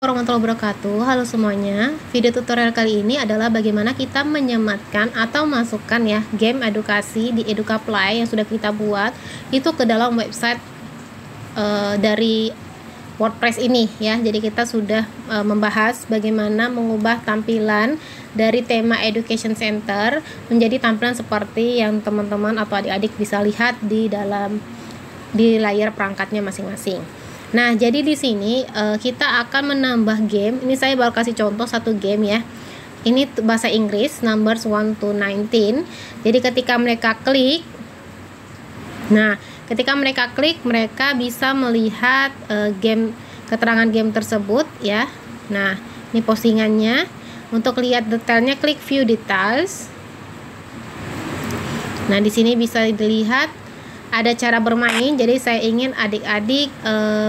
Warahmatullahi wabarakatuh. Halo semuanya. Video tutorial kali ini adalah bagaimana kita menyematkan atau masukkan ya game edukasi di EdukaPlay yang sudah kita buat itu ke dalam website dari WordPress ini ya. Jadi kita sudah membahas bagaimana mengubah tampilan dari tema Education Center menjadi tampilan seperti yang teman-teman atau adik-adik bisa lihat di layar perangkatnya masing-masing. Nah, jadi di sini kita akan menambah game. Ini saya baru kasih contoh satu game ya. Ini bahasa Inggris, numbers 1 to 19. Jadi ketika mereka klik, mereka bisa melihat keterangan game tersebut ya. Nah, ini postingannya. Untuk lihat detailnya klik view details. Nah, di sini bisa dilihat ada cara bermain. Jadi saya ingin adik-adik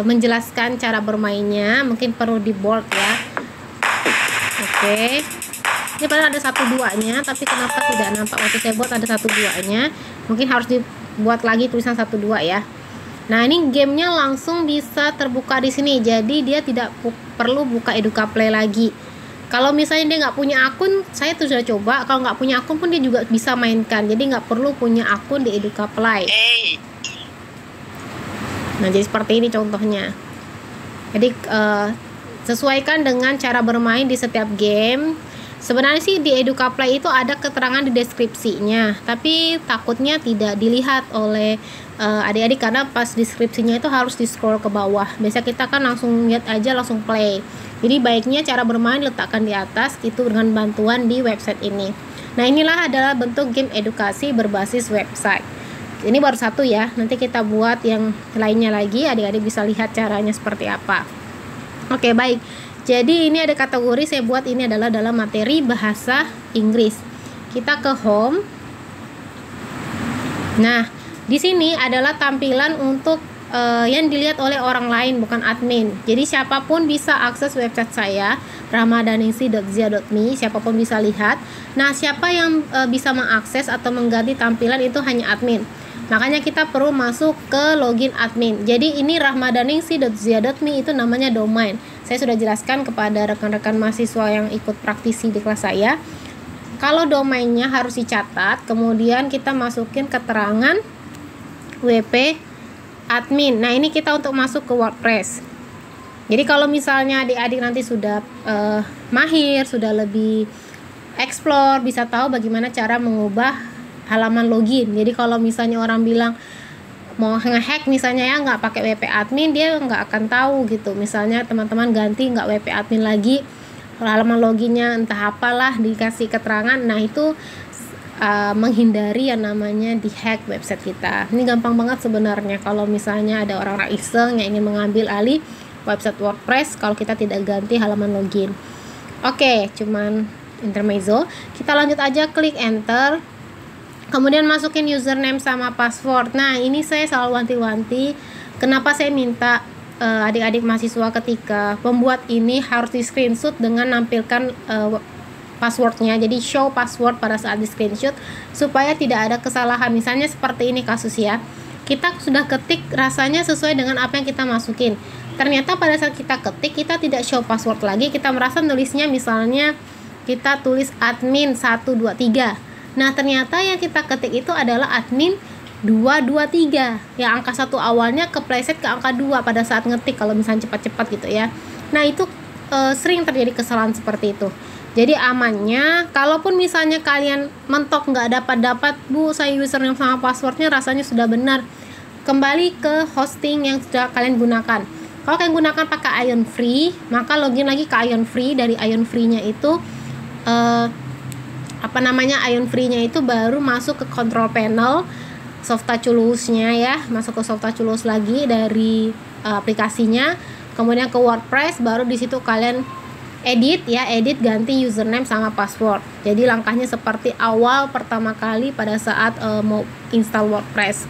menjelaskan cara bermainnya, mungkin perlu di bold ya. Oke. Ini padahal ada 1-2-nya, tapi kenapa tidak nampak waktu saya buat ada 1-2-nya? Mungkin harus dibuat lagi tulisan 1-2 ya. Nah, ini gamenya langsung bisa terbuka di sini. Jadi dia tidak perlu buka EdukaPlay lagi. Kalau misalnya dia nggak punya akun, saya tuh sudah coba. Kalau nggak punya akun pun dia juga bisa mainkan. Jadi nggak perlu punya akun di EdukaPlay. Nah, jadi seperti ini contohnya. Jadi sesuaikan dengan cara bermain di setiap game. Sebenarnya sih di EdukaPlay itu ada keterangan di deskripsinya, tapi takutnya tidak dilihat oleh adik-adik karena pas deskripsinya itu harus di scroll ke bawah. Biasa kita kan langsung lihat aja langsung play. Jadi baiknya cara bermain letakkan di atas itu dengan bantuan di website ini. Nah, inilah adalah bentuk game edukasi berbasis website. Ini baru satu ya, nanti kita buat yang lainnya lagi, adik-adik bisa lihat caranya seperti apa. Oke, baik. Jadi ini ada kategori saya buat, ini adalah dalam materi bahasa Inggris. Kita ke home. Nah, di sini adalah tampilan untuk yang dilihat oleh orang lain, bukan admin. Jadi siapapun bisa akses website saya, rahmadaningsi.zia.me, siapapun bisa lihat. Nah, siapa yang bisa mengakses atau mengganti tampilan itu hanya admin. Makanya kita perlu masuk ke login admin. Jadi ini rahmadaningsi.zia.me itu namanya domain. Saya sudah jelaskan kepada rekan-rekan mahasiswa yang ikut praktisi di kelas saya. Kalau domainnya harus dicatat, kemudian kita masukin keterangan WP admin. Nah, ini kita untuk masuk ke WordPress. Jadi kalau misalnya adik-adik nanti sudah mahir, sudah lebih explore, bisa tahu bagaimana cara mengubah halaman login. Jadi kalau misalnya orang bilang mau ngehack misalnya ya nggak pakai WP admin, dia nggak akan tahu gitu. Misalnya teman-teman ganti nggak WP admin lagi, halaman loginnya entah apalah dikasih keterangan. Nah, itu menghindari yang namanya dihack website kita. Ini gampang banget sebenarnya kalau misalnya ada orang-orang iseng yang ingin mengambil alih website WordPress kalau kita tidak ganti halaman login. Oke, cuman intermezzo. Kita lanjut aja, klik enter. Kemudian masukin username sama password. Nah, ini saya selalu wanti-wanti. Kenapa saya minta adik-adik mahasiswa ketika membuat ini harus di screenshot dengan nampilkan passwordnya. Jadi show password pada saat di screenshot supaya tidak ada kesalahan. Misalnya seperti ini kasus ya, kita sudah ketik rasanya sesuai dengan apa yang kita masukin. Ternyata pada saat kita ketik kita tidak show password lagi, kita merasa nulisnya misalnya kita tulis admin 123. Nah, ternyata yang kita ketik itu adalah admin 223. Yang angka 1 awalnya kepleset ke angka 2 pada saat ngetik kalau misalnya cepat-cepat gitu ya. Nah, itu sering terjadi kesalahan seperti itu. Jadi amannya, kalaupun misalnya kalian mentok nggak dapat Bu, saya username sama passwordnya rasanya sudah benar, kembali ke hosting yang sudah kalian gunakan. Kalau kalian gunakan pakai Ion Free, maka login lagi ke Ion Free. Dari Ion Free-nya itu Ion Free-nya itu baru masuk ke control panel Softaculous-nya ya, masuk ke Softaculous lagi dari aplikasinya, kemudian ke WordPress, baru di situ kalian edit ganti username sama password. Jadi langkahnya seperti awal pertama kali pada saat mau install WordPress.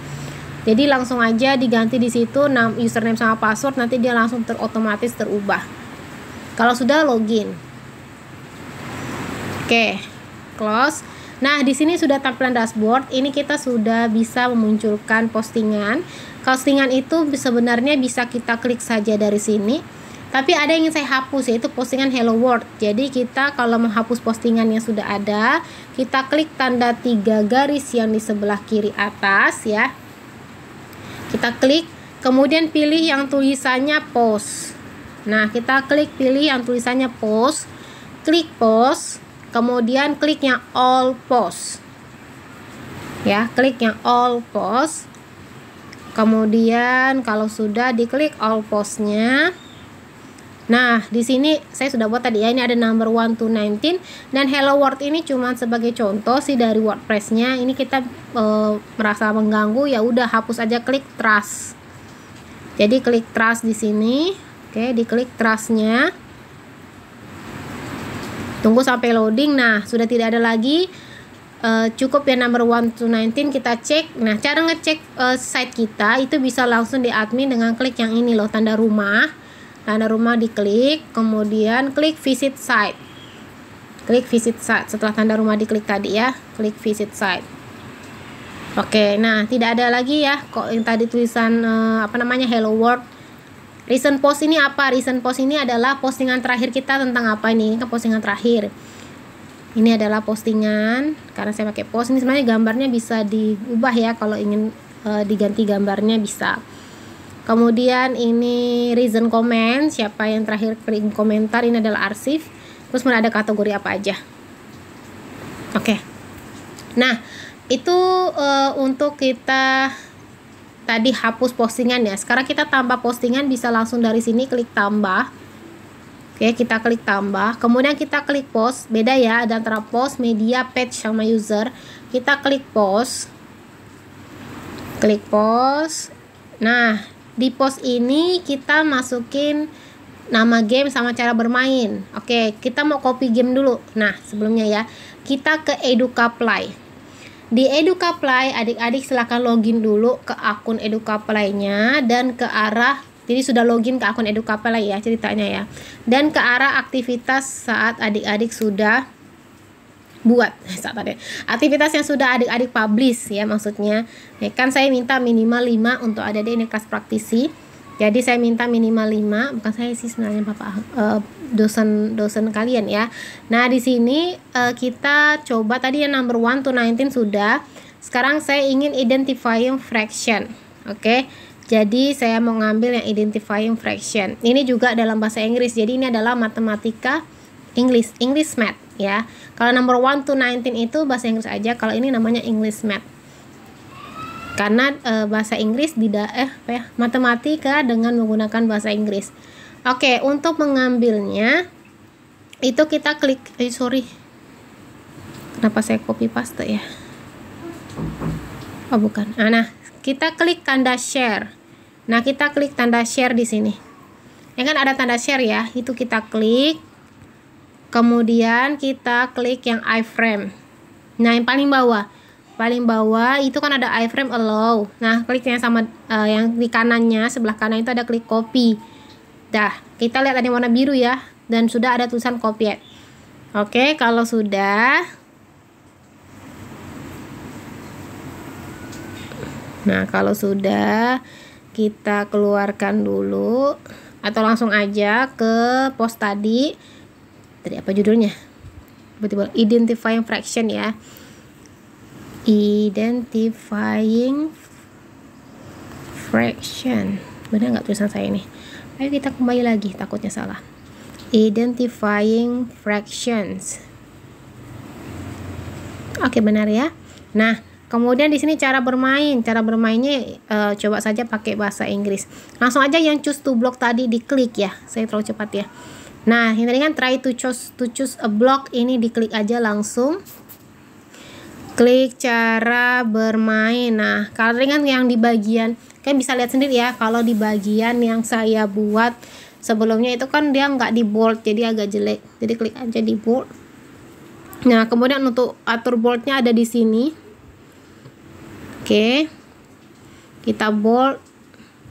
Jadi langsung aja diganti di situ username sama password, nanti dia langsung otomatis terubah kalau sudah login. Oke, close. Nah, di sini sudah tampilan dashboard. Ini kita sudah bisa memunculkan postingan. Postingan itu sebenarnya bisa kita klik saja dari sini. Tapi ada yang ingin saya hapus, yaitu postingan Hello World. Jadi kita kalau menghapus postingan yang sudah ada, kita klik tanda 3 garis yang di sebelah kiri atas ya. Kita klik, kemudian pilih yang tulisannya post. Nah, kita klik pilih yang tulisannya post, klik post, kemudian klik yang all post. Ya, klik yang all post. Kemudian kalau sudah diklik all postnya, nah di sini saya sudah buat tadi ya, ini ada number 1 to 19 dan Hello World ini cuma sebagai contoh sih dari WordPress-nya. Ini kita merasa mengganggu, ya udah hapus aja, klik trash. Jadi klik trash di sini. Oke, diklik trashnya. Tunggu sampai loading. Nah, sudah tidak ada lagi. Cukup ya number 1 to 19, kita cek. Nah, cara ngecek site kita itu bisa langsung di admin dengan klik yang ini loh, tanda rumah. Tanda rumah diklik, kemudian klik visit site. Klik visit site. Setelah tanda rumah diklik tadi ya, klik visit site. Oke, nah tidak ada lagi ya kok yang tadi tulisan Hello World. Recent post ini apa? Recent post ini adalah postingan terakhir kita tentang apa ini? Kan postingan terakhir. Ini adalah postingan, karena saya pakai post. Ini sebenarnya gambarnya bisa diubah ya, kalau ingin diganti gambarnya bisa. Kemudian ini reason comment, siapa yang terakhir klik komentar, ini adalah arsip. Terus ada kategori apa aja. Oke. Nah, itu untuk kita tadi hapus postingan ya. Sekarang kita tambah postingan, bisa langsung dari sini klik tambah. Oke, kita klik tambah. Kemudian kita klik post. Beda ya, ada antara post, media, page sama user. Kita klik post. Klik post. Nah, di post ini kita masukin nama game sama cara bermain. Oke, kita mau copy game dulu. Nah, sebelumnya ya, kita ke Educaply. Di Educaply, adik-adik silahkan login dulu ke akun Educaply-nya dan ke arah, jadi sudah login ke akun Educaply ya ceritanya ya, dan ke arah aktivitas saat adik-adik sudah buat aktivitas yang sudah adik-adik publish ya, maksudnya ya, kan saya minta minimal 5 untuk ada di kelas praktisi. Jadi saya minta minimal 5, bukan saya sih sebenarnya Bapak, dosen kalian ya. Nah, di sini kita coba tadi yang number 1 to 19 sudah. Sekarang saya ingin identifying fraction. Oke. Jadi saya mau ngambil yang identifying fraction. Ini juga dalam bahasa Inggris. Jadi ini adalah matematika English math ya. Kalau number 1 to 19 itu bahasa Inggris aja, kalau ini namanya English math. Karena bahasa Inggris matematika dengan menggunakan bahasa Inggris. Oke, untuk mengambilnya itu kita klik kenapa saya copy paste ya? Oh bukan. Nah, kita klik tanda share. Nah, kita klik tanda share di sini. Ya kan ada tanda share ya, itu kita klik. Kemudian kita klik yang iframe. Nah, yang paling bawah itu kan ada iframe allow. Nah, kliknya sama yang di kanannya, sebelah kanan itu ada klik copy. Dah, kita lihat ada yang warna biru ya, dan sudah ada tulisan copy. Oke, kalau sudah, nah kalau sudah kita keluarkan dulu atau langsung aja ke post tadi apa judulnya? Betul, identifying fraction ya. Identifying fraction, benar nggak tulisan saya ini? Ayo kita kembali lagi, takutnya salah. Identifying fractions. Oke, benar ya. Nah, kemudian di sini cara bermainnya coba saja pakai bahasa Inggris. Langsung aja yang choose to block tadi diklik ya. Saya terlalu cepat ya. Nah, ini kan try to choose a block, ini diklik aja langsung. Klik cara bermain. Nah, kalau kan yang di bagian, kan bisa lihat sendiri ya, kalau di bagian yang saya buat sebelumnya itu kan dia nggak di bold, jadi agak jelek. Jadi klik aja di bold. Nah, kemudian untuk atur boldnya ada di sini. Oke, kita bold.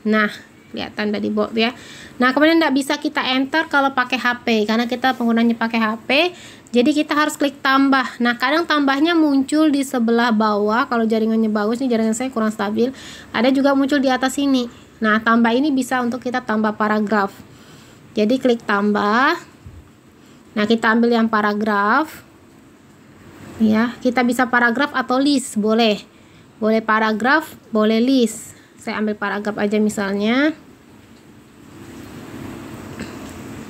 Nah, kelihatan tadi bold ya. Nah, kemudian nggak bisa kita enter kalau pakai HP, karena kita penggunanya pakai HP. Jadi kita harus klik tambah. Nah, kadang tambahnya muncul di sebelah bawah. Kalau jaringannya bagus, nih jaringan saya kurang stabil, ada juga muncul di atas sini. Nah, tambah ini bisa untuk kita tambah paragraf. Jadi klik tambah. Nah, kita ambil yang paragraf. Ya, kita bisa paragraf atau list, boleh. Boleh paragraf, boleh list. Saya ambil paragraf aja misalnya.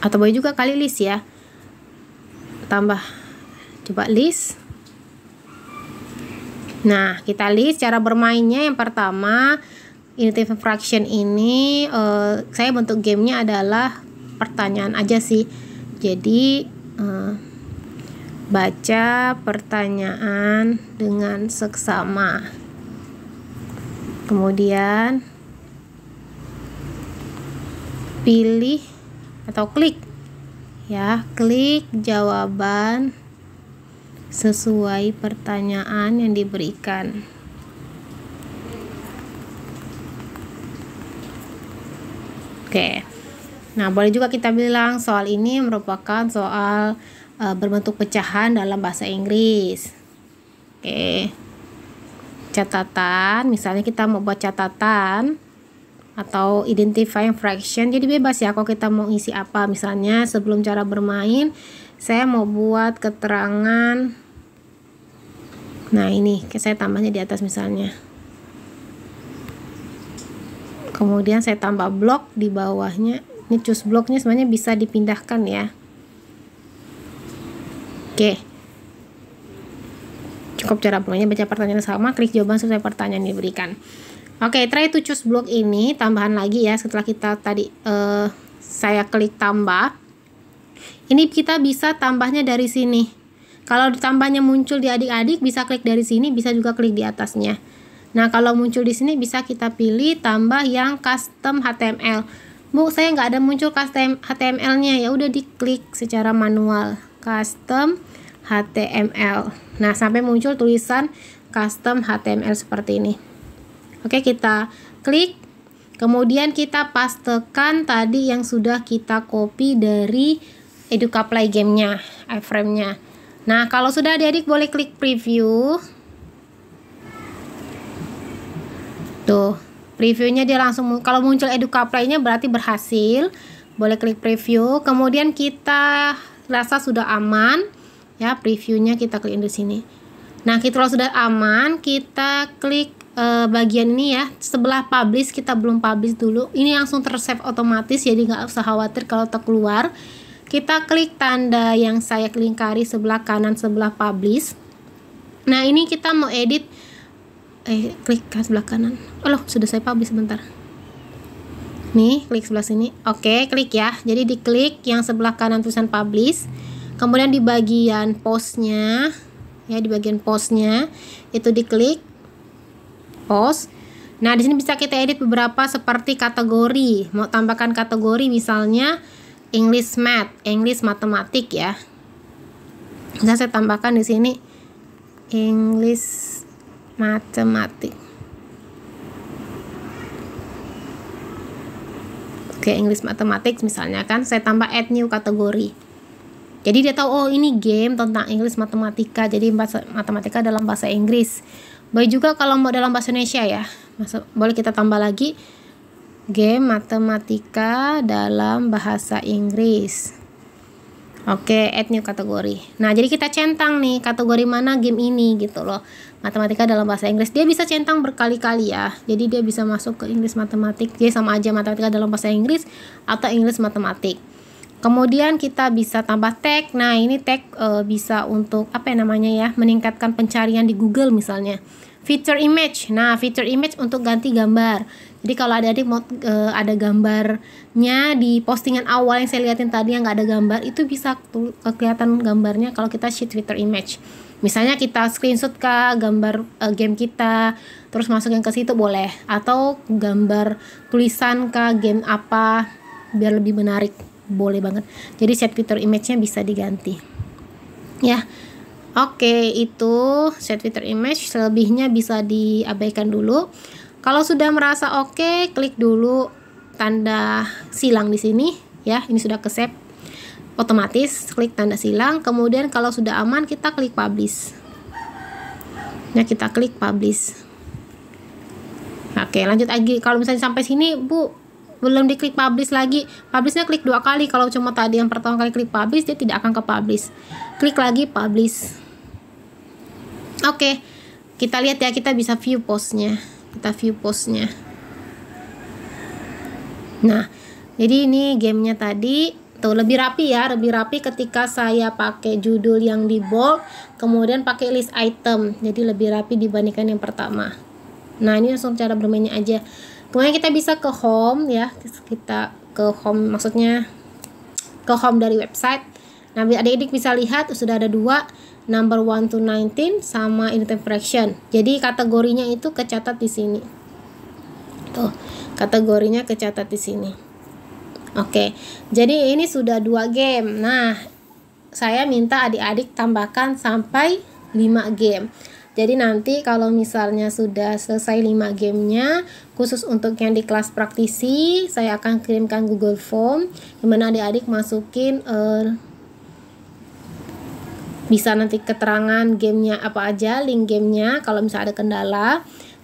Atau boleh juga kali list ya. Tambah. Coba list. Nah, kita list cara bermainnya. Yang pertama, Unitive Fraction ini saya bentuk gamenya adalah pertanyaan aja sih. Jadi baca pertanyaan dengan seksama. Kemudian pilih atau klik ya, klik jawaban sesuai pertanyaan yang diberikan. Oke. Nah, boleh juga kita bilang soal ini merupakan soal berbentuk pecahan dalam bahasa Inggris. Oke. Catatan, misalnya kita mau buat catatan atau identifying fraction, jadi bebas ya kalau kita mau isi apa. Misalnya sebelum cara bermain saya mau buat keterangan, nah ini saya tambahnya di atas misalnya, kemudian saya tambah blok di bawahnya. Ini choose bloknya sebenarnya bisa dipindahkan ya. Oke, cukup cara bermainnya, baca pertanyaan sama, klik jawaban sesuai pertanyaan yang diberikan. Oke, try to choose block ini tambahan lagi ya. Setelah kita tadi saya klik tambah, ini kita bisa tambahnya dari sini. Kalau tambahnya muncul di adik-adik bisa klik dari sini, bisa juga klik di atasnya. Nah, kalau muncul di sini bisa kita pilih tambah yang custom HTML. Bu, saya nggak ada muncul custom HTML-nya, ya udah diklik secara manual custom HTML. Nah, sampai muncul tulisan custom HTML seperti ini. Oke, kita klik. Kemudian kita pastekan tadi yang sudah kita copy dari Educaplay game-nya, iframe-nya. Nah, kalau sudah adik-adik boleh klik preview. Tuh, previewnya dia langsung, kalau muncul Educaplay-nya berarti berhasil. Boleh klik preview. Kemudian kita rasa sudah aman. Ya, previewnya kita klik di sini. Nah, kalau sudah aman, kita klik bagian ini ya, sebelah publish. Kita belum publish dulu. Ini langsung tersave otomatis, jadi nggak usah khawatir kalau terkeluar. Kita klik tanda yang saya lingkari sebelah kanan sebelah publish. Nah, ini kita mau edit. Klik ke sebelah kanan. Oh, sudah saya publish sebentar. Nih, klik sebelah sini. Oke, klik ya. Jadi diklik yang sebelah kanan tulisan publish. Kemudian di bagian postnya, ya di bagian postnya itu diklik post. Nah, di sini bisa kita edit beberapa seperti kategori. Mau tambahkan kategori misalnya English Math, English Matematik ya. Nah, saya tambahkan di sini English Matematik. Oke, English Matematik misalnya kan, saya tambah add new kategori. Jadi dia tahu, oh ini game tentang English Matematika, jadi matematika dalam bahasa Inggris. Boleh juga kalau mau dalam bahasa Indonesia ya, boleh kita tambah lagi game matematika dalam bahasa Inggris. Oke, add new kategori. Nah, jadi kita centang nih kategori mana game ini gitu loh. Matematika dalam bahasa Inggris. Dia bisa centang berkali-kali ya. Jadi dia bisa masuk ke English Matematik. Jadi sama aja matematika dalam bahasa Inggris atau English Matematik. Kemudian kita bisa tambah tag. Nah, ini tag bisa untuk apa ya namanya ya, meningkatkan pencarian di Google misalnya. Feature image. Nah, feature image untuk ganti gambar. Jadi kalau adik-adik mau ada gambarnya di postingan awal yang saya lihatin tadi yang nggak ada gambar, itu bisa kelihatan gambarnya kalau kita sheet feature image. Misalnya kita screenshot ke gambar game kita, terus masukin ke situ boleh. Atau gambar tulisan ke game apa biar lebih menarik. Boleh banget. Jadi set feature image-nya bisa diganti. Ya. Oke, itu set feature image, selebihnya bisa diabaikan dulu. Kalau sudah merasa oke, klik dulu tanda silang di sini ya. Ini sudah ke save otomatis, klik tanda silang. Kemudian kalau sudah aman kita klik publish. Nah, kita klik publish. Oke, lanjut lagi. Kalau misalnya sampai sini, Bu, belum diklik publish lagi. Publishnya klik 2 kali. Kalau cuma tadi yang pertama kali klik publish, dia tidak akan ke publish. Klik lagi publish. Oke, kita lihat ya, kita bisa view postnya. Kita view postnya. Nah, jadi ini gamenya tadi tuh lebih rapi ya, lebih rapi ketika saya pakai judul yang di bold, kemudian pakai list item. Jadi lebih rapi dibandingkan yang pertama. Nah, ini langsung cara bermainnya aja. Kemudian kita bisa ke home ya. Kita ke home, maksudnya ke home dari website. Nah, adik-adik bisa lihat sudah ada 2, number 1 to 19 sama item fraction. Jadi kategorinya itu kecatat di sini. Tuh, kategorinya kecatat di sini. Oke. Jadi ini sudah 2 game. Nah, saya minta adik-adik tambahkan sampai 5 game. Jadi nanti kalau misalnya sudah selesai 5 gamenya, khusus untuk yang di kelas praktisi, saya akan kirimkan Google Form dimana adik-adik masukin bisa nanti keterangan gamenya apa aja, link gamenya kalau misalnya ada kendala.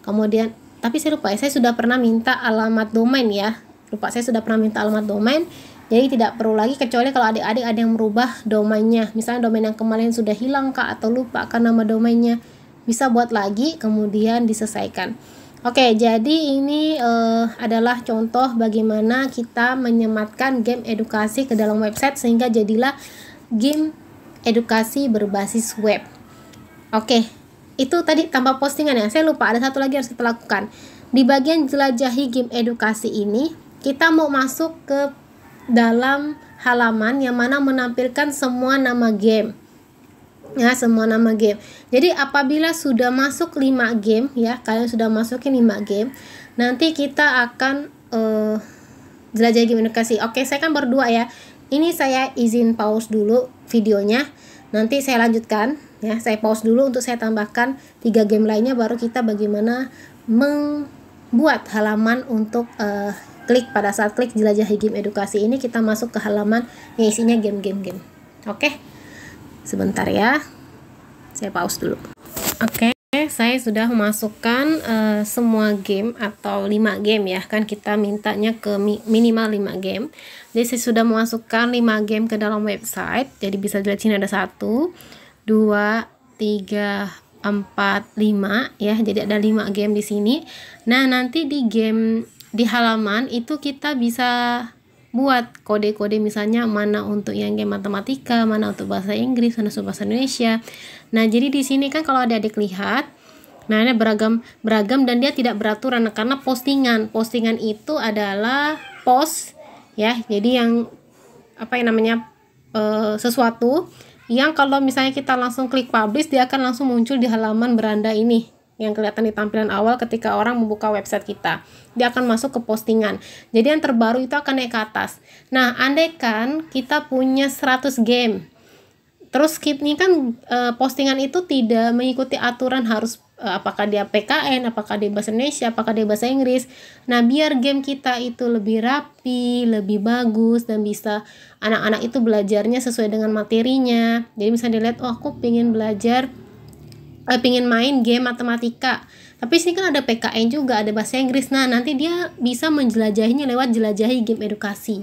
Kemudian, tapi saya lupa ya, saya sudah pernah minta alamat domain ya. Saya sudah pernah minta alamat domain. Jadi tidak perlu lagi, kecuali kalau adik-adik ada yang merubah domainnya. Misalnya domain yang kemarin sudah hilang kak, atau lupa kan nama domainnya, bisa buat lagi kemudian diselesaikan. Oke, jadi ini adalah contoh bagaimana kita menyematkan game edukasi ke dalam website sehingga jadilah game edukasi berbasis web. Oke, itu tadi tanpa postingan ya. Saya lupa ada satu lagi yang harus kita lakukan. Di bagian jelajahi game edukasi ini, kita mau masuk ke dalam halaman yang mana menampilkan semua nama game. Ya, semua nama game. Jadi apabila sudah masuk 5 game ya, kalian sudah masukin 5 game, nanti kita akan jelajahi game edukasi. Oke, saya kan berdua ya. Ini saya izin pause dulu videonya. Nanti saya lanjutkan ya. Saya pause dulu untuk saya tambahkan 3 game lainnya, baru kita bagaimana membuat halaman untuk klik. Pada saat klik jelajahi game edukasi ini, kita masuk ke halaman yang isinya game-game. Oke. Sebentar ya, saya pause dulu. Oke, saya sudah memasukkan semua game atau 5 game ya, kan kita mintanya ke minimal 5 game. Jadi saya sudah memasukkan 5 game ke dalam website. Jadi bisa dilihat sini ada 1, 2, 3, 4, 5 ya. Jadi ada 5 game di sini. Nah, nanti di game di halaman itu kita bisa buat kode-kode, misalnya mana untuk yang game matematika, mana untuk bahasa Inggris, mana untuk bahasa Indonesia. Nah, jadi di sini kan kalau adik-adik lihat, nah ini beragam dan dia tidak beraturan karena postingan itu adalah post ya. Jadi yang apa yang namanya sesuatu yang kalau misalnya kita langsung klik publish, dia akan langsung muncul di halaman beranda ini yang kelihatan di tampilan awal ketika orang membuka website kita. Dia akan masuk ke postingan. Jadi yang terbaru itu akan naik ke atas. Nah, andaikan kita punya 100 game. Terus ini kan postingan itu tidak mengikuti aturan harus apakah dia PKN, apakah dia bahasa Indonesia, apakah dia bahasa Inggris. Nah, biar game kita itu lebih rapi, lebih bagus, dan bisa anak-anak itu belajarnya sesuai dengan materinya. Jadi misalnya dilihat, oh aku pengen belajar pengen main game matematika, tapi sini kan ada PKN juga, ada bahasa Inggris. Nah, nanti dia bisa menjelajahinya lewat jelajahi game edukasi.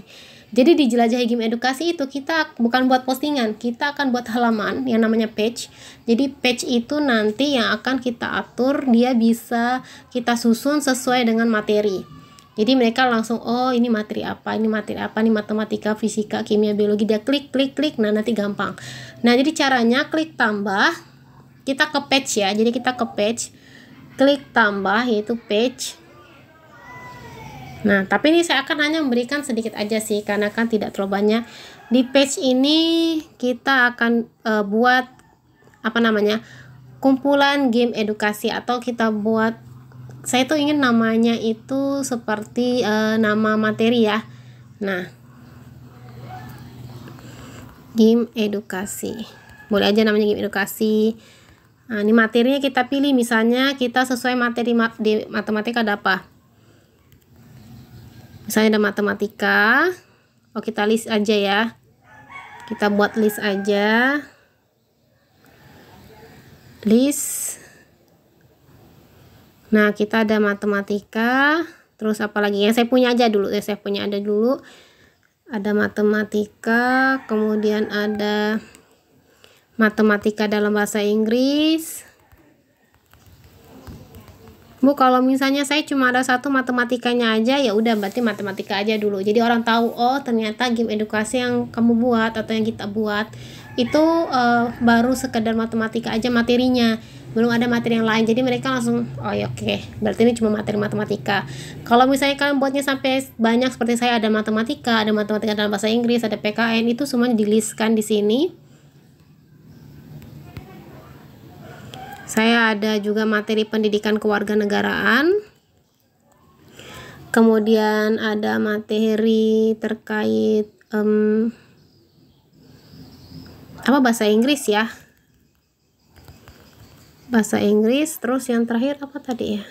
Jadi di jelajahi game edukasi itu kita bukan buat postingan, kita akan buat halaman yang namanya page. Jadi page itu nanti yang akan kita atur, dia bisa kita susun sesuai dengan materi. Jadi mereka langsung, oh ini materi apa, ini matematika, fisika, kimia, biologi. Dia klik, nah nanti gampang. Nah, jadi caranya klik tambah, kita ke page ya. Jadi kita ke page, klik tambah yaitu page. Nah, tapi ini saya akan hanya memberikan sedikit aja sih, karena kan tidak terlalu banyak. Di page ini kita akan buat apa namanya, kumpulan game edukasi, atau kita buat, saya tuh ingin namanya itu seperti nama materi ya. Nah, game edukasi, boleh aja namanya game edukasi. Nah, ini materinya kita pilih, misalnya kita sesuai materi di matematika ada apa. Misalnya ada matematika, oh kita list aja ya. Kita buat list aja. List. Nah, kita ada matematika, Terus apalagi yang saya punya aja dulu, saya punya ada dulu. Ada matematika, kemudian ada matematika dalam bahasa Inggris. Bu, kalau misalnya saya cuma ada satu matematikanya aja, ya udah berarti matematika aja dulu. Jadi orang tahu, oh ternyata game edukasi yang kamu buat atau yang kita buat itu baru sekedar matematika aja materinya, belum ada materi yang lain. Jadi mereka langsung, oh ya oke, berarti ini cuma materi matematika. Kalau misalnya kalian buatnya sampai banyak seperti saya, ada matematika dalam bahasa Inggris, ada PKN, itu semuanya di-listkan di sini. Saya ada juga materi pendidikan kewarganegaraan. Kemudian ada materi terkait bahasa Inggris ya. Bahasa Inggris, terus yang terakhir apa tadi ya?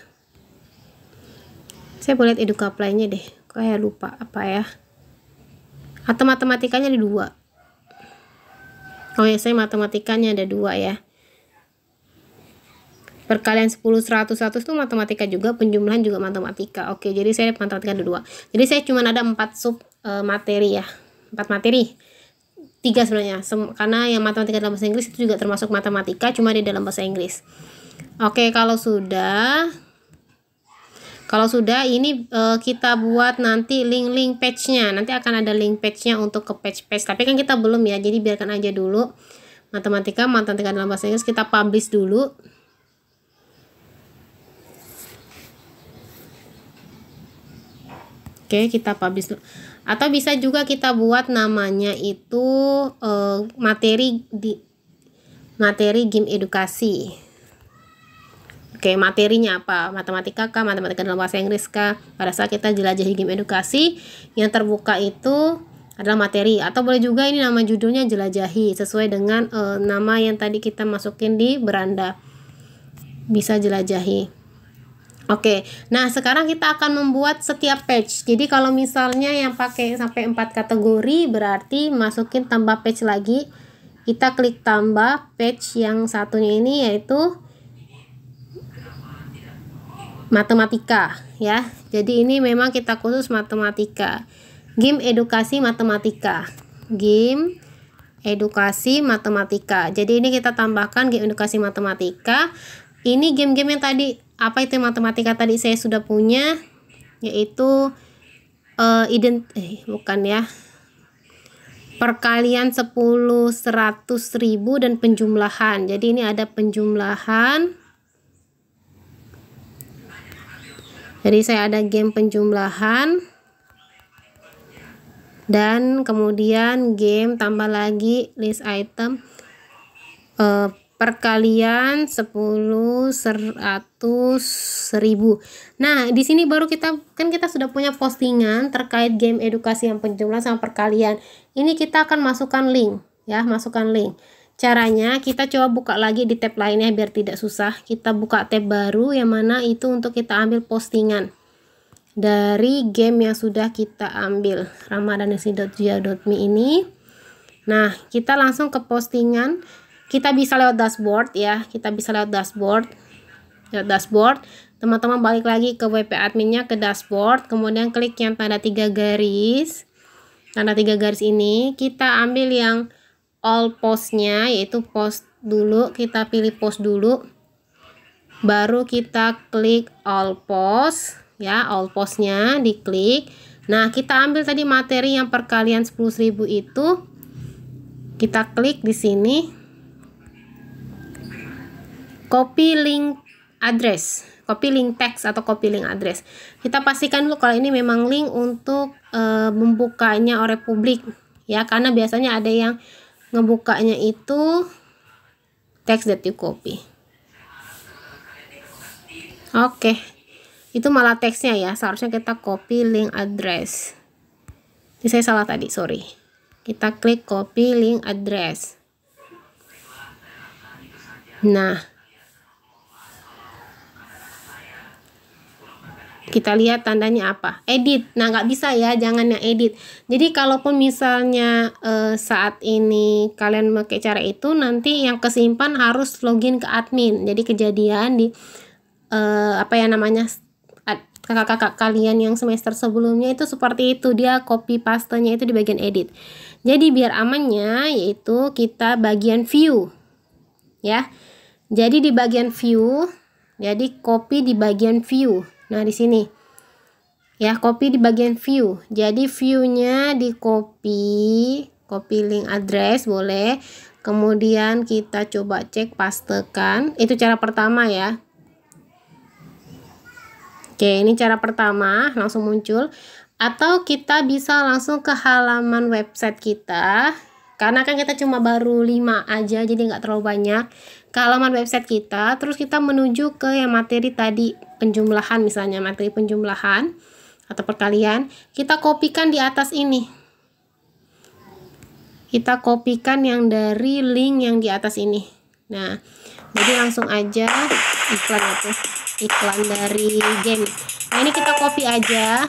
Saya boleh lihat EdukaPlay-nya deh. Kayak lupa apa ya. Atau matematikanya ada 2. Oh ya, saya matematikanya ada 2 ya. Perkalian 10, 100, 100 itu matematika juga, penjumlahan juga matematika. Oke, jadi saya matematika ada 2. Jadi saya cuma ada 4 sub materi ya. 4 materi. 3 sebenarnya. Karena yang matematika dalam bahasa Inggris itu juga termasuk matematika, cuma di dalam bahasa Inggris. Oke, kalau sudah ini kita buat nanti link page-nya. Nanti akan ada link page-nya untuk ke page-page. Tapi kan kita belum ya, jadi biarkan aja dulu. Matematika dalam bahasa Inggris kita publish dulu. Oke, kita publish dulu. Atau bisa juga kita buat namanya itu materi game edukasi. Oke, materinya apa? Matematika kah? Matematika dalam bahasa Inggris kah? Pada saat kita jelajahi game edukasi, yang terbuka itu adalah materi. Atau boleh juga ini nama judulnya jelajahi, sesuai dengan nama yang tadi kita masukin di beranda. Bisa jelajahi. Oke, nah sekarang kita akan membuat setiap page. Jadi kalau misalnya yang pakai sampai 4 kategori, berarti masukin tambah page lagi. Kita klik tambah page yang satunya ini, yaitu matematika ya. Jadi ini memang kita khusus matematika. Game edukasi matematika. Game edukasi matematika. Jadi ini kita tambahkan game edukasi matematika. Ini game-game yang tadi, apa itu matematika tadi saya sudah punya, yaitu bukan ya, perkalian 10, 100, 1000 dan penjumlahan. Jadi ini ada penjumlahan. Jadi saya ada game penjumlahan. Dan kemudian game tambah lagi list item perkalian 10, 100, 1000. Nah, di sini baru kita sudah punya postingan terkait game edukasi yang penjumlahan sama perkalian. Ini kita akan masukkan link ya, masukkan link. Caranya kita coba buka lagi di tab lainnya biar tidak susah. Kita buka tab baru yang mana itu untuk kita ambil postingan dari game yang sudah kita ambil, ramadanisi.jia.me ini. Nah, kita langsung ke postingan. Kita bisa lewat dashboard ya, dashboard. Teman-teman balik lagi ke WP adminnya, ke dashboard, kemudian klik yang tanda 3 garis. Tanda 3 garis ini kita ambil yang all postnya, yaitu post dulu, kita pilih post dulu. Baru kita klik all post ya, all postnya diklik. Nah, kita ambil tadi materi yang perkalian 10.000 itu. Kita klik di sini. Copy link address, copy link text atau copy link address. Kita pastikan dulu kalau ini memang link untuk membukanya oleh publik ya, karena biasanya ada yang ngebukanya itu text that you copy. Oke, itu malah teksnya ya, seharusnya kita copy link address. Ini saya salah tadi, sorry. Kita klik copy link address. Nah, kita lihat tandanya apa, edit. Nah, nggak bisa ya, jangan yang edit. Jadi kalaupun misalnya saat ini kalian pakai cara itu, nanti yang kesimpan harus login ke admin. Jadi kejadian di kakak-kakak kalian yang semester sebelumnya itu seperti itu, dia copy pastenya itu di bagian edit. Jadi biar amannya yaitu kita bagian view ya. Jadi di bagian view, jadi copy di bagian view. Nah di sini ya, copy di bagian view. Jadi viewnya di copy link address boleh. Kemudian kita coba cek pastekan. Itu cara pertama ya. Oke, ini cara pertama, langsung muncul. Atau kita bisa langsung ke halaman website kita. Karena kan kita cuma baru 5 aja, jadi nggak terlalu banyak. Ke halaman website kita, terus kita menuju ke yang materi tadi, penjumlahan misalnya, materi penjumlahan atau perkalian. Kita kopikan di atas ini. Kita kopikan yang dari link yang di atas ini. Nah, jadi langsung aja iklan itu. Iklan dari game. Nah, ini kita copy aja.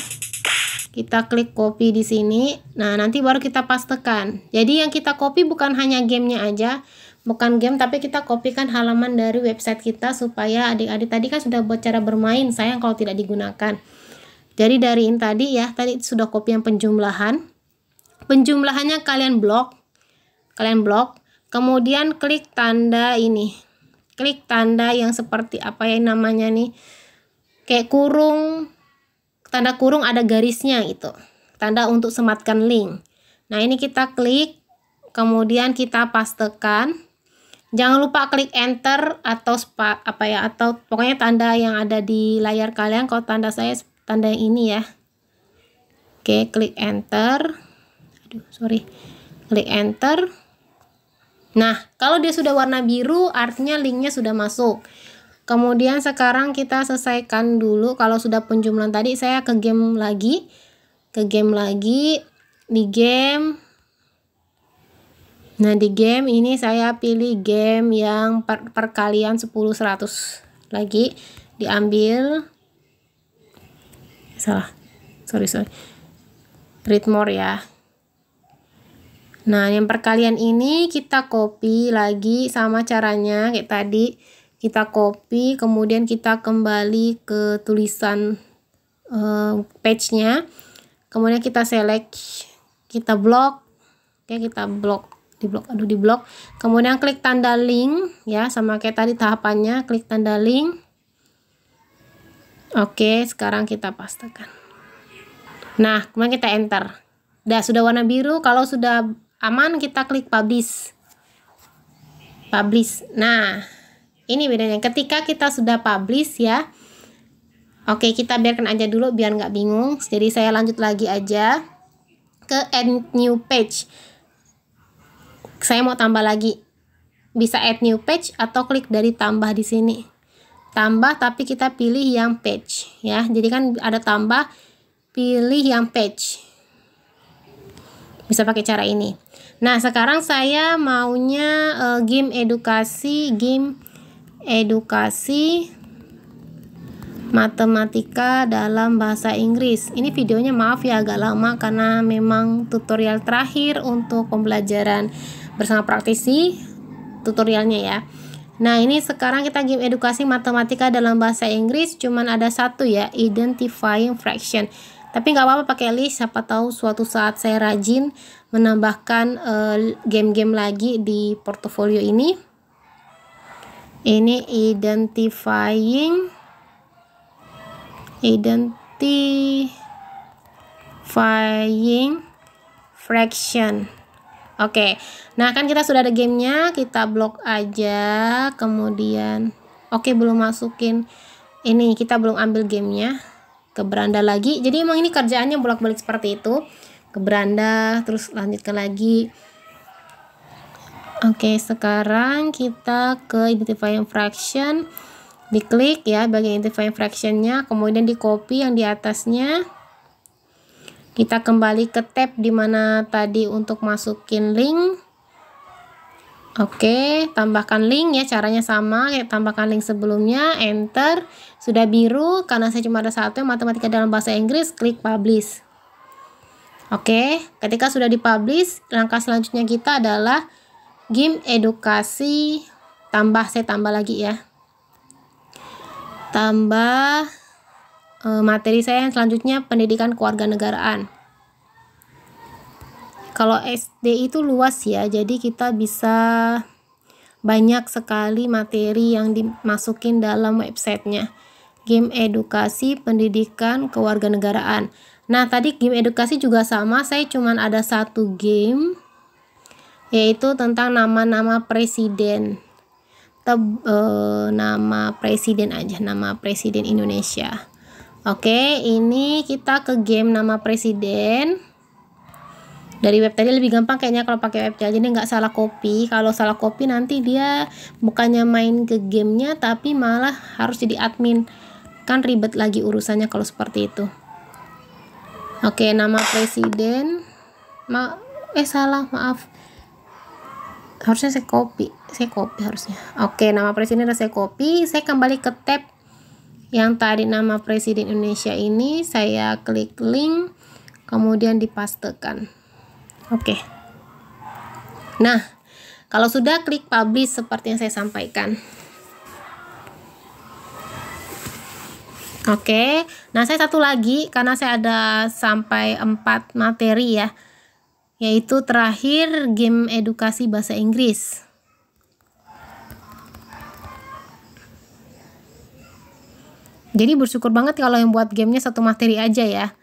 Kita klik copy di sini. Nah, nanti baru kita pastekan. Jadi yang kita copy bukan hanya gamenya aja, bukan game, tapi kita copykan halaman dari website kita supaya adik-adik tadi kan sudah buat cara bermain. Sayang kalau tidak digunakan. Jadi dari ini tadi ya, tadi sudah copy yang penjumlahan. Penjumlahannya kalian blok. Kemudian klik tanda ini. Klik tanda yang seperti apa ya namanya nih, kayak kurung, tanda kurung ada garisnya itu, tanda untuk sematkan link. Nah ini kita klik, kemudian kita pastekan. Jangan lupa klik enter atau atau pokoknya tanda yang ada di layar kalian. Kalau tanda saya tanda yang ini ya. Oke, klik enter. Klik enter. Nah, kalau dia sudah warna biru, artinya linknya sudah masuk. Kemudian sekarang kita selesaikan dulu. Kalau sudah penjumlahan tadi, saya ke game lagi. Di game. Nah, di game ini saya pilih game yang perkalian 10-100. Lagi diambil. Salah. Sorry. Read more ya. Nah, yang perkalian ini kita copy lagi sama caranya kayak tadi. Kita copy, kemudian kita kembali ke tulisan page-nya. Kemudian kita select, kita blok. Oke, kita di blok. Kemudian klik tanda link ya, sama kayak tadi tahapannya, klik tanda link. Oke, sekarang kita pastekan. Nah, kemudian kita enter. Sudah warna biru. Kalau sudah aman kita klik publish. Nah, ini bedanya ketika kita sudah publish ya. Oke, kita biarkan aja dulu biar nggak bingung. Jadi saya lanjut lagi aja ke add new page. Saya mau tambah lagi. Bisa add new page atau klik dari tambah di sini. Tambah tapi kita pilih yang page ya. Jadi kan ada tambah, pilih yang page. Bisa pakai cara ini. Nah, sekarang saya maunya game edukasi matematika dalam bahasa Inggris. Ini videonya maaf ya agak lama karena memang tutorial terakhir untuk pembelajaran bersama praktisi tutorialnya ya. Nah, ini sekarang kita game edukasi matematika dalam bahasa Inggris, cuman ada satu ya, identifying fraction. Tapi nggak apa-apa pakai list, siapa tahu suatu saat saya rajin menambahkan game-game lagi di portofolio ini. Ini identifying fraction. Oke, nah kan kita sudah ada gamenya, kita blok aja. Kemudian belum masukin ini, kita belum ambil gamenya. Ke beranda lagi. Jadi emang ini kerjaannya bolak-balik seperti itu. Ke beranda, terus lanjutkan lagi. Oke, sekarang kita ke identifying fraction. Diklik ya bagian identifying fractionnya, kemudian di copy yang di atasnya. Kita kembali ke tab dimana tadi untuk masukin link. Oke, tambahkan link ya, caranya sama kayak tambahkan link sebelumnya, enter. Sudah biru karena saya cuma ada satu, matematika dalam bahasa Inggris, klik publish. Oke, ketika sudah dipublish, langkah selanjutnya kita adalah game edukasi saya tambah lagi ya. Tambah materi saya yang selanjutnya pendidikan kewarganegaraan. Kalau SD itu luas ya, jadi kita bisa banyak sekali materi yang dimasukin dalam websitenya. Game edukasi pendidikan kewarganegaraan. Nah, tadi game edukasi juga sama, saya cuman ada satu game, yaitu tentang nama-nama presiden. Nama presiden aja, nama presiden Indonesia. Oke, ini kita ke game nama presiden. Dari web tadi lebih gampang kayaknya kalau pakai web jadi nggak salah copy. Kalau salah copy nanti dia bukannya main ke gamenya tapi malah harus jadi admin, kan ribet lagi urusannya kalau seperti itu. Oke, nama presiden salah, maaf, harusnya saya copy harusnya. Oke, nama presiden udah saya copy. Saya kembali ke tab yang tadi nama presiden Indonesia ini, saya klik link kemudian dipastekan. Oke. Nah, kalau sudah klik publish seperti yang saya sampaikan. Oke. Nah, saya satu lagi karena saya ada sampai 4 materi ya. Yaitu terakhir game edukasi bahasa Inggris. Jadi bersyukur banget kalau yang buat gamenya satu materi aja ya.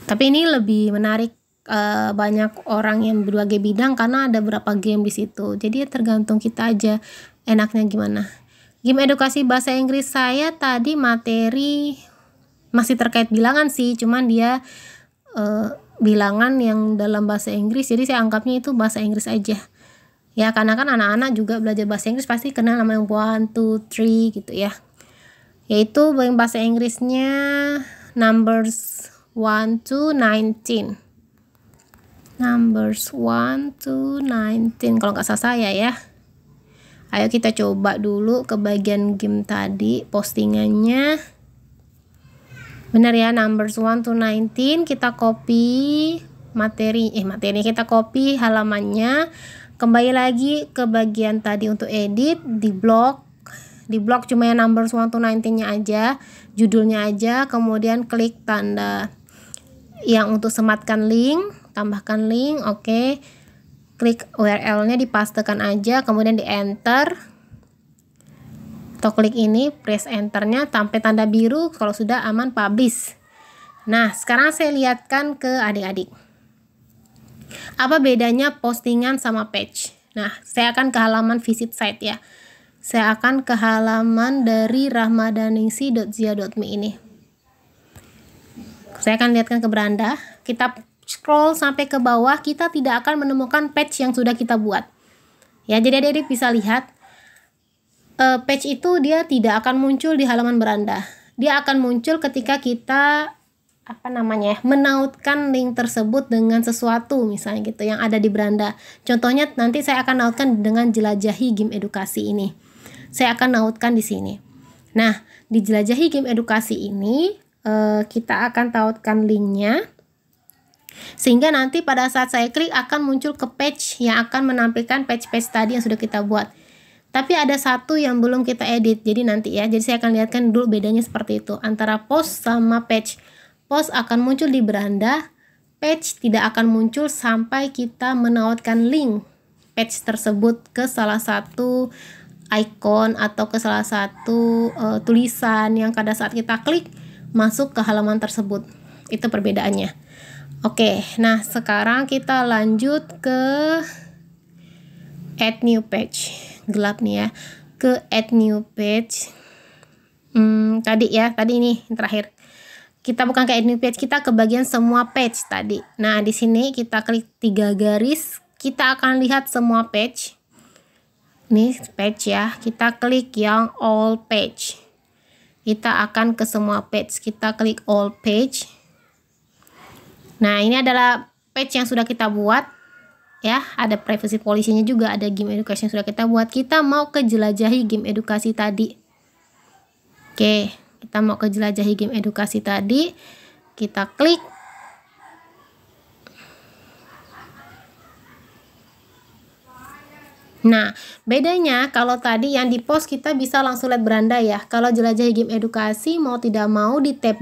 Tapi ini lebih menarik banyak orang yang berbagai bidang karena ada beberapa game di situ. Jadi tergantung kita aja enaknya gimana. Game edukasi bahasa Inggris saya tadi materi masih terkait bilangan sih, cuman dia bilangan yang dalam bahasa Inggris. Jadi saya anggapnya itu bahasa Inggris aja. Ya karena kan anak-anak juga belajar bahasa Inggris pasti kenal nama yang 1, 2, 3 gitu ya. Yaitu bahasa Inggrisnya numbers 1 to 19. Numbers 1 to 19 kalau nggak salah saya ya. Ayo kita coba dulu ke bagian game tadi postingannya. Benar ya, numbers 1 to 19. Kita copy materi kita copy halamannya. Kembali lagi ke bagian tadi untuk edit, di blok cuma yang numbers 1 to 19-nya aja, judulnya aja, kemudian klik tanda yang untuk sematkan link, tambahkan link, oke. Klik URL-nya dipastekan aja, kemudian di enter. Atau klik ini, press enter-nya sampai tanda biru, kalau sudah aman publish. Nah, sekarang saya lihatkan ke adik-adik. Apa bedanya postingan sama page? Nah, saya akan ke halaman visit site ya. Saya akan ke halaman dari rahmadaningsi.zia.me ini. Saya akan lihatkan ke beranda. Kita scroll sampai ke bawah, kita tidak akan menemukan page yang sudah kita buat. Ya, jadi adik-adik bisa lihat page itu dia tidak akan muncul di halaman beranda. Dia akan muncul ketika kita menautkan link tersebut dengan sesuatu misalnya gitu yang ada di beranda. Contohnya nanti saya akan nautkan dengan jelajahi game edukasi ini. Saya akan nautkan di sini. Nah, di jelajahi game edukasi ini kita akan tautkan linknya sehingga nanti pada saat saya klik akan muncul ke page yang akan menampilkan page-page tadi yang sudah kita buat. Tapi ada satu yang belum kita edit, jadi nanti ya. Jadi saya akan lihatkan dulu bedanya seperti itu antara post sama page. Post akan muncul di beranda, page tidak akan muncul sampai kita menautkan link page tersebut ke salah satu icon atau ke salah satu tulisan yang pada saat kita klik masuk ke halaman tersebut. Itu perbedaannya. Oke, nah sekarang kita lanjut ke add new page. Gelap nih ya. Ke add new page. Tadi ini yang terakhir. Kita bukan ke add new page, kita ke bagian semua page tadi. Nah, di sini kita klik 3 garis, kita akan lihat semua page. Ini page ya. Kita klik yang all page. Kita akan ke semua page. Kita klik all page. Nah, ini adalah page yang sudah kita buat. Ya, ada privacy policy-nya juga, ada game education yang sudah kita buat. Kita mau ke jelajahi game edukasi tadi. Oke, kita mau ke jelajahi game edukasi tadi. Kita klik. Nah, bedanya kalau tadi yang di post kita bisa langsung lihat beranda ya. Kalau jelajahi game edukasi mau tidak mau di tab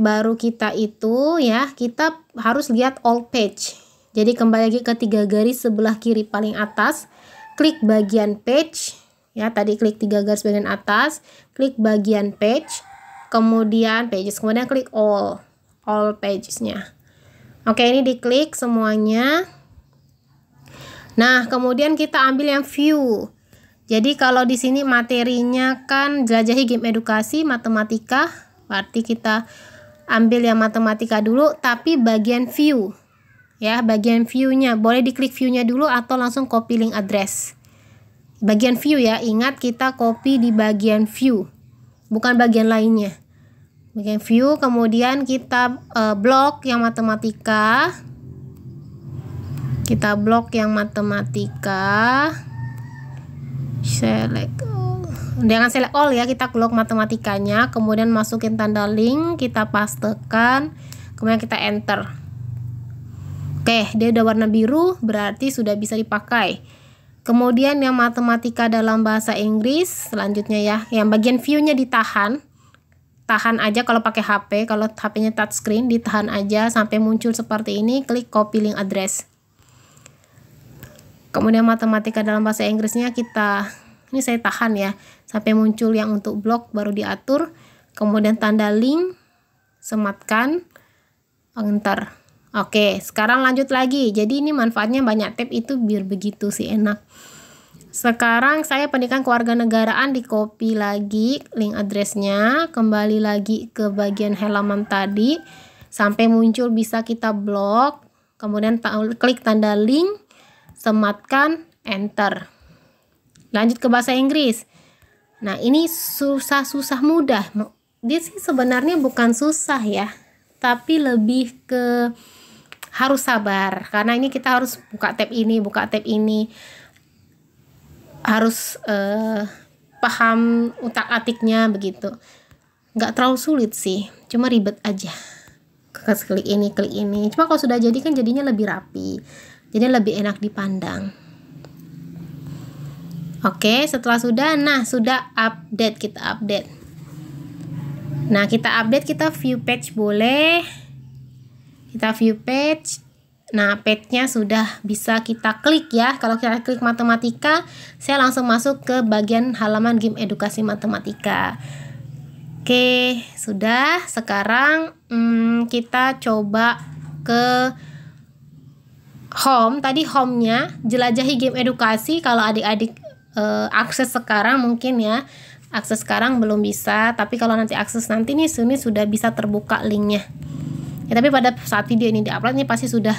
baru kita itu ya, kita harus lihat all page. Jadi kembali lagi ke 3 garis sebelah kiri paling atas, klik bagian page ya, tadi klik 3 garis bagian atas, klik bagian page, kemudian pages, kemudian klik all pagesnya. Oke, ini diklik semuanya. Nah, kemudian kita ambil yang view. Jadi kalau di sini materinya kan jelajahi game edukasi matematika, berarti kita ambil yang matematika dulu, tapi bagian view. Ya, bagian view-nya. Boleh diklik view-nya dulu atau langsung copy link address. Bagian view ya, ingat kita copy di bagian view, bukan bagian lainnya. Bagian view, kemudian kita blok yang matematika. Kita blok yang matematika, select all. Jangan select all ya, kita blok matematikanya, kemudian masukin tanda link, kita pastekan, kemudian kita enter. Oke, dia udah warna biru, berarti sudah bisa dipakai. Kemudian yang matematika dalam bahasa Inggris, selanjutnya ya, yang bagian view-nya ditahan. Tahan aja kalau pakai HP, kalau HP-nya touchscreen ditahan aja sampai muncul seperti ini, klik copy link address. Kemudian matematika dalam bahasa Inggrisnya ini saya tahan ya, sampai muncul yang untuk blok baru diatur. Kemudian tanda link, sematkan, enter. Oke, sekarang lanjut lagi. Jadi ini manfaatnya banyak tab itu biar begitu sih enak. Sekarang saya pendidikan kewarganegaraan, di copy lagi link addressnya, kembali lagi ke bagian halaman tadi, sampai muncul bisa kita blok, kemudian klik tanda link, sematkan, enter. Lanjut ke bahasa Inggris. Nah, ini susah mudah. Dia sih sebenarnya bukan susah ya, tapi lebih ke harus sabar. Karena ini kita harus buka tab ini, harus paham utak-atiknya begitu. Nggak terlalu sulit sih, cuma ribet aja. Klik ini. Cuma kalau sudah jadi kan jadinya lebih rapi. Jadi lebih enak dipandang. Oke, setelah sudah update, kita update. Nah, kita update, kita view page boleh. Kita view page. Nah, page-nya sudah bisa kita klik ya. Kalau kita klik matematika, saya langsung masuk ke bagian halaman game edukasi matematika. Oke, sudah. Sekarang kita coba ke home. Tadi home-nya jelajahi game edukasi. Kalau adik-adik akses sekarang mungkin ya, akses sekarang belum bisa, tapi kalau nanti akses nanti nih sudah bisa terbuka linknya ya. Tapi pada saat video ini diupload nih pasti sudah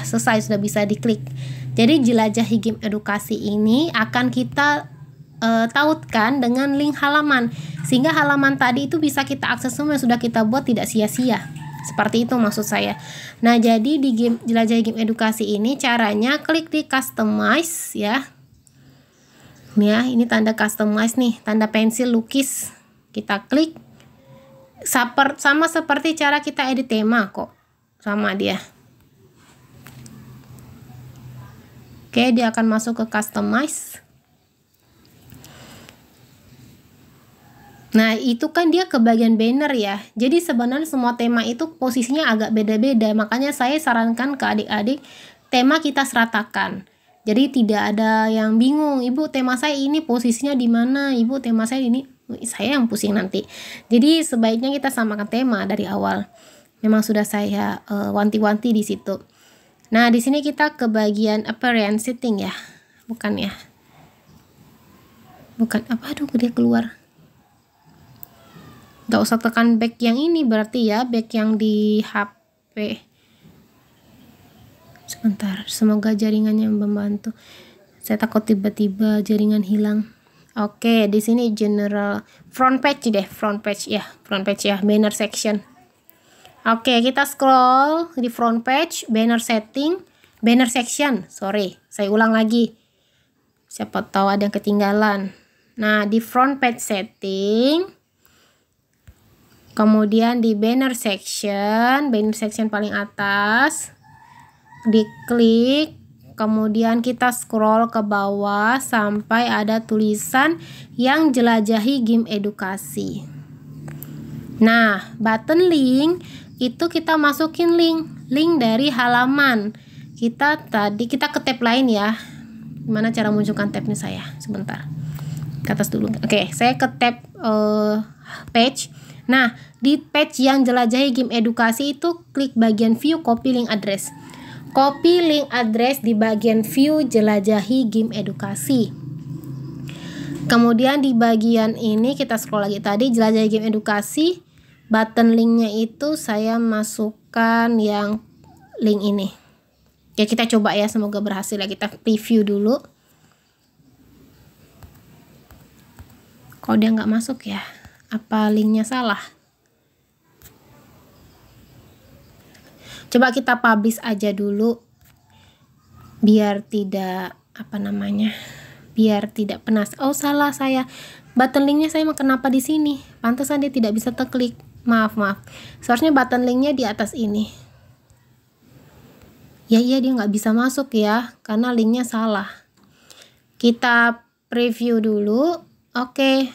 selesai, sudah bisa diklik. Jadi jelajahi game edukasi ini akan kita tautkan dengan link halaman, sehingga halaman tadi itu bisa kita akses semua yang sudah kita buat, tidak sia-sia. Seperti itu maksud saya. Nah, jadi di jelajahi game edukasi ini caranya klik di customize ya. Nih ya, ini tanda customize nih, tanda pensil lukis. Kita klik. Sama seperti cara kita edit tema kok. Sama dia. Oke, dia akan masuk ke customize. Nah, itu kan dia ke bagian banner ya. Jadi sebenarnya semua tema itu posisinya agak beda-beda. Makanya saya sarankan ke adik-adik tema kita seratakan. Jadi tidak ada yang bingung, Ibu tema saya ini posisinya di mana, Ibu tema saya ini, saya yang pusing nanti. Jadi sebaiknya kita samakan tema dari awal. Memang sudah saya wanti-wanti di situ. Nah, di sini kita ke bagian appearance setting ya. Bukan ya. Bukan apa, aduh dia keluar. Gak usah tekan back yang ini berarti ya, back yang di HP. Sebentar, semoga jaringannya membantu. Saya takut tiba-tiba jaringan hilang. Oke, di sini general front page deh, front page ya, banner section. Oke, kita scroll di front page, banner section. Sorry, saya ulang lagi. Siapa tahu ada yang ketinggalan. Nah, di front page setting, kemudian di banner section paling atas, diklik, kemudian kita scroll ke bawah sampai ada tulisan yang jelajahi game edukasi. Nah, button link itu kita masukin link dari halaman. Kita ke tab lain ya. Gimana cara munculkan tabnya saya? Sebentar. Ke atas dulu. Oke, saya ke tab page. Nah, di page yang jelajahi game edukasi itu klik bagian view copy link address. Copy link address di bagian view jelajahi game edukasi. Kemudian di bagian ini kita scroll lagi tadi jelajahi game edukasi. Button linknya itu saya masukkan yang link ini. Ya kita coba ya, semoga berhasil ya. Kita preview dulu. Kok dia nggak masuk ya? Apa linknya salah? Coba kita publish aja dulu biar tidak biar tidak penas. Oh, salah saya. Button linknya saya kenapa di sini? Pantesan dia tidak bisa terklik. Maaf. Seharusnya button linknya di atas ini. Ya dia nggak bisa masuk ya karena linknya salah. Kita preview dulu. Oke.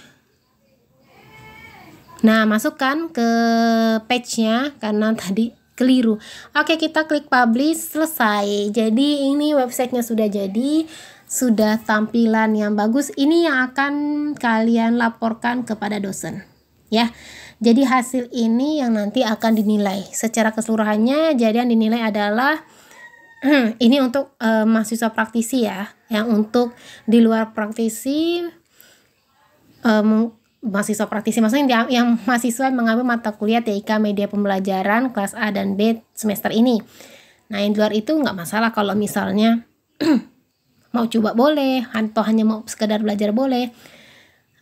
Nah, masukkan ke page-nya karena tadi keliru. Oke, kita klik publish, selesai. Jadi ini websitenya sudah jadi, sudah tampilan yang bagus. Ini yang akan kalian laporkan kepada dosen ya. Jadi hasil ini yang nanti akan dinilai secara keseluruhannya. Jadi yang dinilai adalah ini untuk mahasiswa praktisi ya. Yang untuk di luar praktisi mahasiswa praktisi maksudnya yang mahasiswa mengambil mata kuliah TIK media pembelajaran kelas A dan B semester ini. Nah, yang di luar itu nggak masalah kalau misalnya mau coba boleh atau hanya mau sekedar belajar boleh.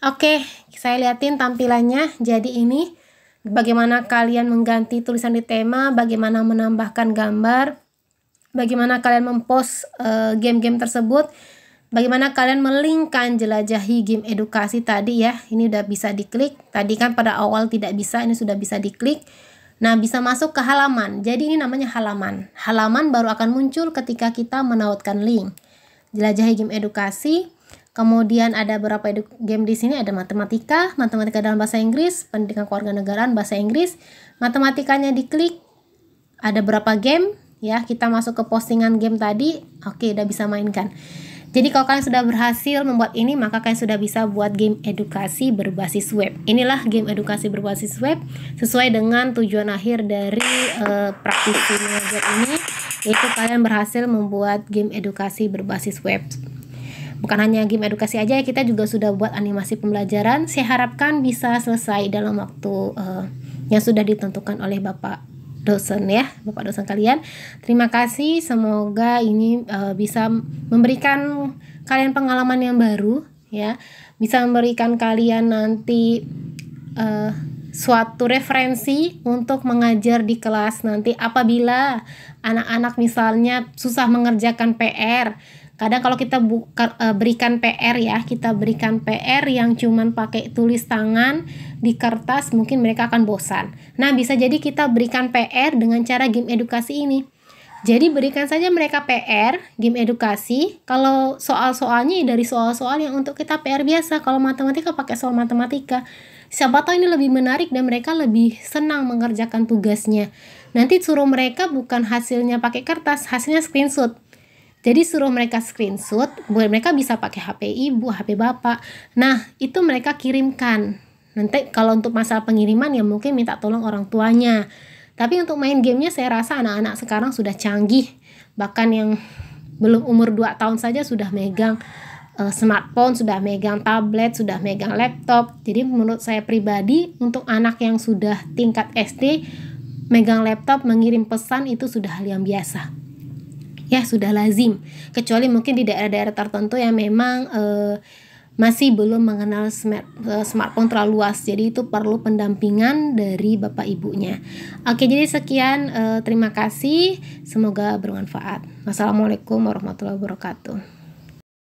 Oke, saya liatin tampilannya. Jadi ini bagaimana kalian mengganti tulisan di tema, bagaimana menambahkan gambar, bagaimana kalian mempost game-game tersebut, bagaimana kalian melingkan jelajahi game edukasi tadi ya. Ini udah bisa diklik. Tadi kan pada awal tidak bisa, ini sudah bisa diklik. Nah, bisa masuk ke halaman. Jadi ini namanya halaman. Halaman baru akan muncul ketika kita menautkan link. Jelajahi game edukasi. Kemudian ada beberapa game di sini, ada matematika dalam bahasa Inggris, pendidikan kewarganegaraan bahasa Inggris. Matematikanya diklik. Ada berapa game ya, kita masuk ke postingan game tadi. Oke, udah bisa mainkan. Jadi kalau kalian sudah berhasil membuat ini, maka kalian sudah bisa buat game edukasi berbasis web. Inilah game edukasi berbasis web sesuai dengan tujuan akhir dari praktisi mengajar ini, yaitu kalian berhasil membuat game edukasi berbasis web. Bukan hanya game edukasi aja, kita juga sudah buat animasi pembelajaran. Saya harapkan bisa selesai dalam waktu yang sudah ditentukan oleh Bapak dosen ya, Bapak dosen kalian. Terima kasih, semoga ini bisa memberikan kalian pengalaman yang baru ya, bisa memberikan kalian nanti suatu referensi untuk mengajar di kelas nanti apabila anak-anak misalnya susah mengerjakan PR. Kadang kalau kita berikan PR ya, kita berikan PR yang cuman pakai tulis tangan di kertas, mungkin mereka akan bosan. Nah, bisa jadi kita berikan PR dengan cara game edukasi ini. Jadi berikan saja mereka PR, game edukasi. Kalau soal-soalnya dari soal-soal yang untuk kita PR biasa. Kalau matematika pakai soal matematika. Siapa tahu ini lebih menarik dan mereka lebih senang mengerjakan tugasnya. Nanti suruh mereka bukan hasilnya pakai kertas, hasilnya screenshot. Jadi suruh mereka screenshot, buat mereka bisa pakai HP ibu, HP bapak. Nah, itu mereka kirimkan. Nanti kalau untuk masalah pengiriman ya mungkin minta tolong orang tuanya. Tapi untuk main gamenya saya rasa anak-anak sekarang sudah canggih. Bahkan yang belum umur 2 tahun saja sudah megang smartphone, sudah megang tablet, sudah megang laptop. Jadi menurut saya pribadi untuk anak yang sudah tingkat SD megang laptop, mengirim pesan itu sudah hal yang biasa. Ya, sudah lazim. Kecuali mungkin di daerah-daerah tertentu yang memang masih belum mengenal smartphone terlalu luas. Jadi itu perlu pendampingan dari bapak ibunya. Oke, jadi sekian. Terima kasih. Semoga bermanfaat. Wassalamualaikum warahmatullahi wabarakatuh.